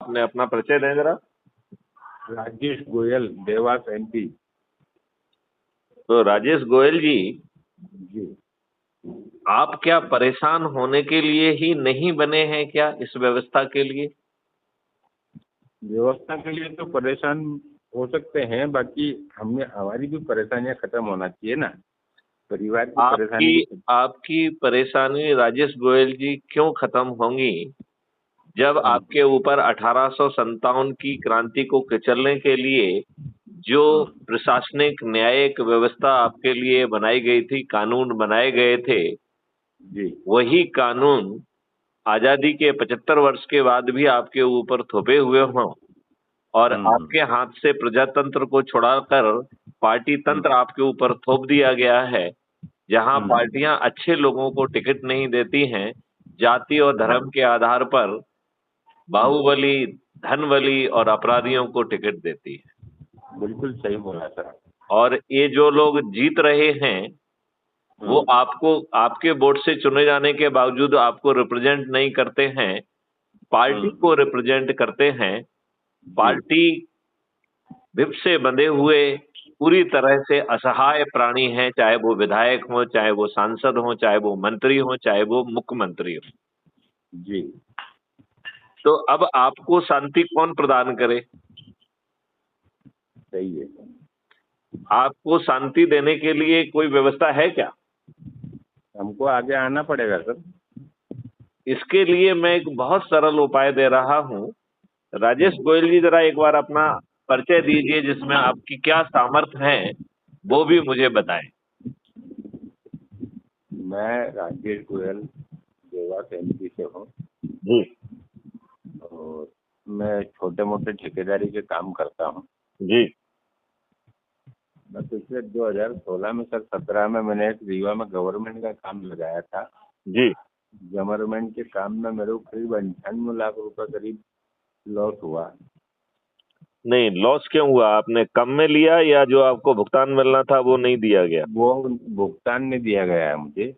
आपने अपना परिचय दें जरा। राजेश गोयल, देवास MP। तो राजेश गोयल जी, जी। आप क्या परेशान होने के लिए ही नहीं बने हैं क्या इस व्यवस्था के लिए? व्यवस्था के लिए तो परेशान हो सकते हैं, बाकी हमें हमारी भी परेशानियां खत्म होना चाहिए ना, परिवार की परेशानी आपकी भी। आपकी परेशानी राजेश गोयल जी क्यों खत्म होंगी जब आपके ऊपर 1857 की क्रांति को कुचलने के लिए जो प्रशासनिक न्यायिक व्यवस्था आपके लिए बनाई गई थी, कानून बनाए गए थे, जी। वही कानून आजादी के 75 वर्ष के बाद भी आपके ऊपर थोपे हुए हों और आपके हाथ से प्रजातंत्र को छुड़ाकर पार्टी तंत्र आपके ऊपर थोप दिया गया है, जहां पार्टियां अच्छे लोगों को टिकट नहीं देती हैं, जाति और धर्म के आधार पर बाहुबली, धनबली और अपराधियों को टिकट देती है। बिल्कुल सही बोला सर। और ये जो लोग जीत रहे हैं वो आपको आपके वोट से चुने जाने के बावजूद आपको रिप्रेजेंट नहीं करते हैं, पार्टी को रिप्रेजेंट करते हैं। पार्टी विप से बंधे हुए पूरी तरह से असहाय प्राणी हैं, चाहे वो विधायक हो, चाहे वो सांसद हो, चाहे वो मंत्री हो, चाहे वो मुख्यमंत्री हो। जी। तो अब आपको शांति कौन प्रदान करे? सही है। आपको शांति देने के लिए कोई व्यवस्था है क्या? हमको आगे आना पड़ेगा सर। इसके लिए मैं एक बहुत सरल उपाय दे रहा हूं। राजेश गोयल जी, जरा एक बार अपना परिचय दीजिए, जिसमें आपकी क्या सामर्थ्य है वो भी मुझे बताएं। मैं राजेश गोयल देवास MP से हूँ जी और मैं छोटे मोटे ठेकेदारी के काम करता हूँ। जी। मैं पिछले 2016 में सर 17 में मैंने एक रीवा में गवर्नमेंट का काम लगाया था। जी। गवर्नमेंट के काम में मेरे को करीब 98 लाख रुपए करीब लॉस हुआ। नहीं, लॉस क्यों हुआ? आपने कम में लिया या जो आपको भुगतान मिलना था वो नहीं दिया गया? वो भुगतान नहीं दिया गया है मुझे।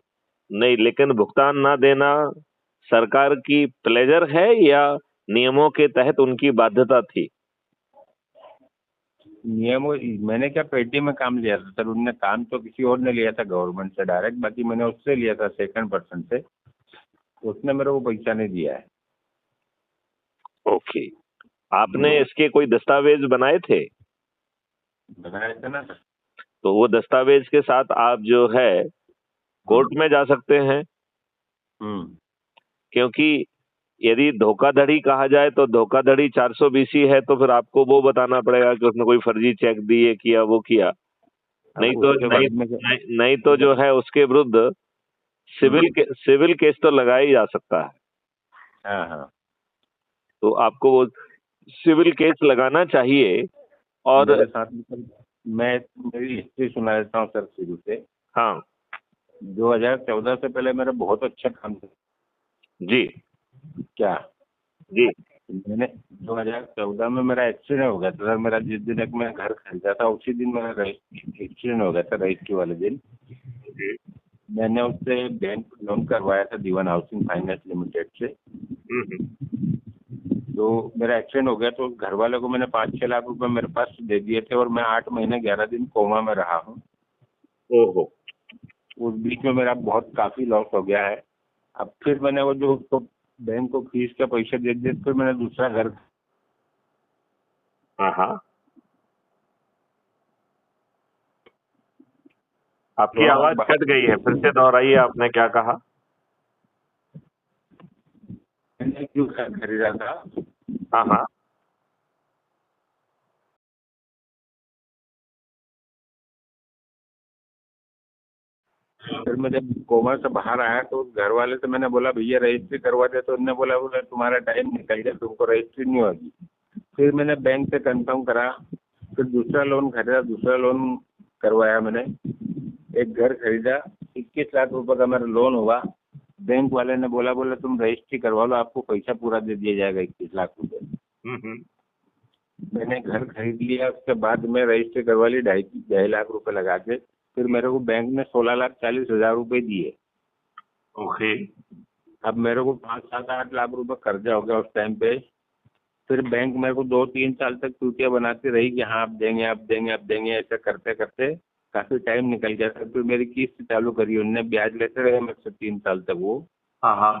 नहीं, लेकिन भुगतान ना देना सरकार की प्लेजर है या नियमों के तहत उनकी बाध्यता थी? नियमों मैंने क्या पेटी में काम लिया था सर, उनने काम तो किसी और ने लिया था गवर्नमेंट से डायरेक्ट, बाकी मैंने उससे लिया था सेकंड पर्सन से, उसने मेरे को पैसा नहीं दिया है। ओके। आपने इसके कोई दस्तावेज बनाए थे? बनाया था ना सर। तो वो दस्तावेज के साथ आप जो है कोर्ट में जा सकते हैं, क्योंकि यदि धोखाधड़ी कहा जाए तो धोखाधड़ी 420 है, तो फिर आपको वो बताना पड़ेगा कि उसने कोई फर्जी चेक दिए, किया, वो किया। नहीं तो जो है उसके विरुद्ध सिविल केस तो लगाया ही जा सकता है। हाँ हाँ। तो आपको वो सिविल केस लगाना चाहिए। और मेरे साथ मैं मेरी हिस्ट्री सुना देता हूँ सर शुरू से। हाँ 2014 से पहले मेरा बहुत अच्छा काम था। जी। क्या? जी। मैंने 2014 में मेरा एक्सीडेंट हो गया था सर। मेरा जिस दिन एक मैं घर खरीदा था उसी दिन मेरा एक्सीडेंट हो गया था, रजिस्ट्री वाले दिन। मैंने उससे बैंक लोन करवाया था दीवान हाउसिंग फाइनेंस लिमिटेड से। तो मेरा एक्सीडेंट हो गया तो घर वाले को मैंने 5-6 लाख रुपए मेरे पास दे दिए थे और मैं 8 महीने 11 दिन कोमा में रहा हूँ। ओहो। उस बीच में मेरा बहुत काफी लॉस हो गया है। अब फिर मैंने वो जो उसको बैंक को फीस के पैसे दे दिए, फिर मैंने दूसरा घर। हाँ हाँ। आपकी आवाज कट गई है, फिर से दोहराइए, आपने क्या कहा? मैंने क्यों घर खरीदा था? हाँ हाँ। फिर मैं जब कोमा से बाहर आया तो घर वाले से मैंने बोला भैया रजिस्ट्री करवा दे, तो उन्होंने बोला तुम्हारा टाइम निकल गया, तुमको रजिस्ट्री नहीं होगी। फिर मैंने बैंक से कंफर्म करा, फिर दूसरा लोन खरीदा, दूसरा लोन करवाया मैंने, एक घर खरीदा, 21 लाख रुपए का मेरा लोन हुआ। बैंक वाले ने बोला तुम रजिस्ट्री करवा लो, आपको पैसा पूरा दे दिया जाएगा 21 लाख रुपए। मैंने घर खरीद लिया, उसके बाद में रजिस्ट्री करवा ली 2.5 लाख रुपए लगा के। फिर मेरे को बैंक ने 16,40,000 रुपए दिए। ओके। अब मेरे को 5-7-8 लाख रुपए कर्जा हो गया उस टाइम पे। फिर बैंक मेरे को 2-3 साल तक चूतिया बनाती रही कि हाँ आप देंगे आप देंगे आप देंगे, ऐसा करते करते काफी टाइम निकल गया था। फिर मेरी किस्त चालू करी उनने, ब्याज लेते रहे मेरे से 3 साल तक वो। हाँ हाँ।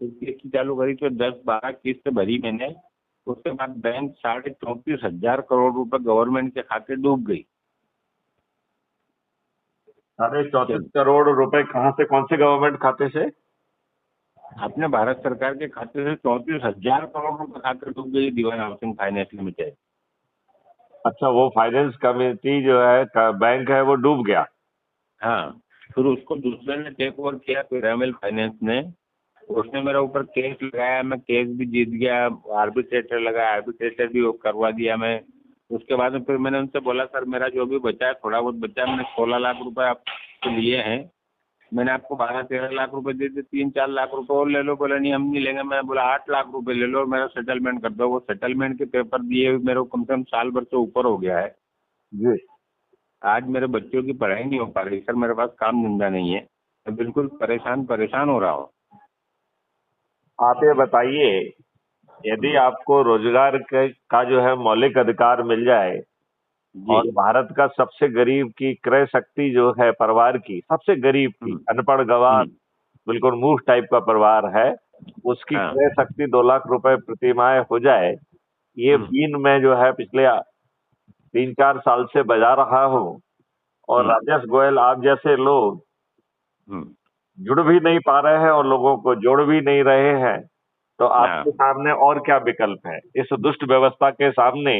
फिर किस्त चालू करी तो 10-12 किस्त भरी मैंने। उसके बाद बैंक 34,500 करोड़ रुपए गवर्नमेंट के खाते डूब गई। 34,500 करोड़ रुपए कहाँ से, कौन से गवर्नमेंट खाते से? अपने भारत सरकार के खाते से 34,000 करोड़ रुपए खाते डूब गई दीवान हाउसिंग फाइनेंस लिमिटेड। अच्छा, वो फाइनेंस कमेटी जो है बैंक है वो डूब गया। हाँ, फिर उसको दूसरे ने टेक ओवर किया, पिरामिल फाइनेंस ने। उसने मेरे ऊपर केस लगाया, मैं केस भी जीत गया, आर्बिट्रेटर लगाया, आर्बिट्रेटर भी वो करवा दिया मैं। उसके बाद में फिर मैंने उनसे बोला सर मेरा जो भी बचा है, थोड़ा बहुत बचा है, मैंने 16 लाख रुपए आपको लिए हैं, मैंने आपको 12-13 लाख रुपए दे दिए, 3-4 लाख रुपए और ले लो। बोला नहीं हम नहीं लेंगे। मैं बोला 8 लाख रुपए ले लो और मेरा सेटलमेंट कर दो। वो सेटलमेंट के पेपर दिए हुए मेरे को कम से कम साल भर से ऊपर हो गया है जी। आज मेरे बच्चों की पढ़ाई नहीं हो पा रही सर, मेरे पास काम धंधा नहीं है, मैं बिल्कुल परेशान हो रहा हूँ। आप ये बताइए, यदि आपको रोजगार का जो है मौलिक अधिकार मिल जाए और जी। भारत का सबसे गरीब की क्रय शक्ति जो है परिवार की, सबसे गरीब की, अनपढ़ गवार, बिल्कुल मूर्ख टाइप का परिवार है, उसकी हाँ। क्रय शक्ति 2 लाख रुपए प्रति माह हो जाए, ये बीन मैं जो है पिछले 3-4 साल से बजा रहा हूँ। और राजेश गोयल आप जैसे लोग जुड़ भी नहीं पा रहे हैं और लोगों को जोड़ भी नहीं रहे हैं, तो आपके सामने और क्या विकल्प है? इस दुष्ट व्यवस्था के सामने